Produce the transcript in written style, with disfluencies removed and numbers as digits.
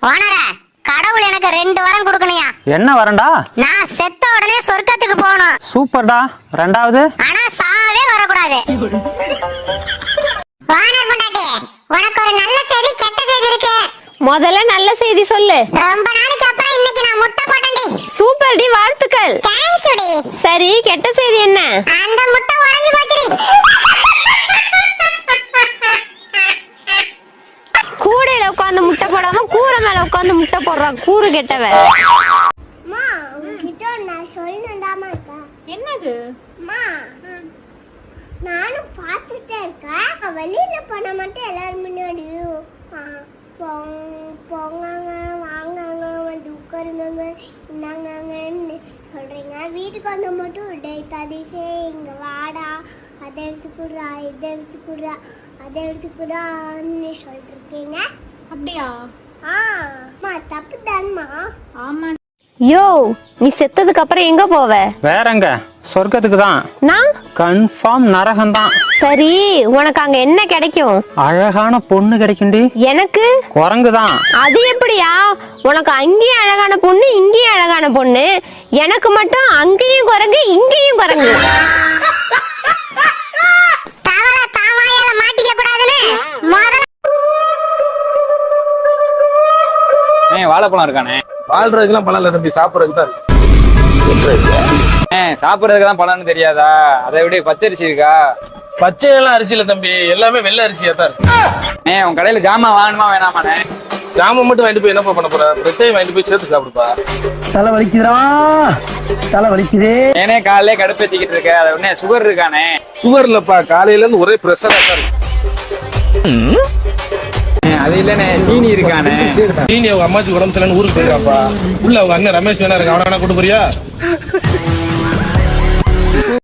ஓனர, கடவுள் எனக்கு 2 வரம் கொடுக்கணும்யா. என்ன வரண்டா? நான் செத்த உடனே சொர்க்கத்துக்கு போகணும். சூப்பர்டா. ரெண்டாவது? ஆனா சாவே வரக்கூடாது. ஓனர் பொண்டாட்டி, உனக்கு ஒரு நல்ல செய்தி கெட்ட செய்தி இருக்கு. முதல்ல நல்ல செய்தி சொல்லு. ரொம்ப நாளைக்கு அப்புறம் இன்னைக்கு நான் முட்டை போட்டேன்டி. சூப்பர் டி, வாழ்த்துக்கள். தேங்க் யூ டி. சரி, கெட்ட செய்தி என்ன? அந்த முட்டை உடைஞ்சு போச்சுடி. கூடையில உட்கார்ந்து முட்டை போடாம கூரை மேல உட்கார்ந்து முட்டை போடுறான் கூறு கெட்டவ. அம்மா, உன்கிட்ட நான் சொல்லணும்தாமா இருக்கா. என்னது? அம்மா, நானும் பார்த்துட்டே இருக்கேன். வெளியில போன மட்டும் எல்லாரும் முன்னாடியும் போங்க வாங்க வந்து உட்காருங்க இன்னாங்கன்னு சொல்றீங்க. வீட்டுக்கு வந்த மட்டும் டே ததிசே இங்க வாடா, அதை எடுத்துக்குறா இதை எடுத்துக்குறா அதை எடுத்துக்குறான்னு சொல்லிட்டு இருக்கீங்க. அப்படியா? அம்மா தப்பு தான்மா. ஆமா. யோ, நீ செத்ததுக்கு அப்புறம் எங்க போவ? வேற எங்க? சொர்க்கத்துக்கு தான். நான் கன்ஃபார்ம் நரகம் தான். சரி, உனக்கு அங்க என்ன கிடைக்கும்? அழகான பொண்ணு கிடைக்கும்டி. எனக்கு குரங்கு தான். அது எப்படியா? உனக்கு அங்கேயும் அழகான பொண்ணு இங்கேயும் அழகான பொண்ணு, எனக்கு மட்டும் அங்கேயும் குரங்கு இங்கேயும் குரங்கு. தவளை தாவாயால மாட்டிக்க கூடாதுன்னு முதல்ல வாழைப்பழம் இருக்கானே. வாழ்றதுக்குலாம் பழம் இல்ல தம்பி, சாப்பிடறதுக்கு தான் இருக்கு. சாப்பிடறதுக்கு தான் பழம்னு தெரியாதா? அதை விட பச்சரிசி இருக்கா? பச்சை எல்லாம் அரிசி இல்ல தம்பி, எல்லாமே வெள்ளை அரிசியா தான் இருக்கு. உன் கடையில ஜாமான் வாங்கணுமா வேணாமாண்ணே? ஜாமம் மட்டும் வாங்கிட்டு போய் என்னப்பா பண்ண போற? பிரச்சனை வாங்கிட்டு போய் சேர்த்து சாப்பிடுப்பா. தலை வலிக்குதுடா, தலை வலிக்குதே. ஏனே காலையிலே கடுப்பேத்திக்கிட்டு இருக்க? அதை உடனே சுகர் இருக்கானே? சுகர் இல்லப்பா, காலையில இருந்து ஒரே பிரஷரா தான் இருக்கு. அது இல்லனே, சீனி இருக்கானே. சீனி அவங்க அம்மாச்சி உடம்பு சரியில்லைன்னு ஊருக்கு போயிருக்காப்பா. உள்ள அவங்க அண்ணன் ரமேஷ் வேணா இருக்கு, அவன வேணா கூட்டு போறியா?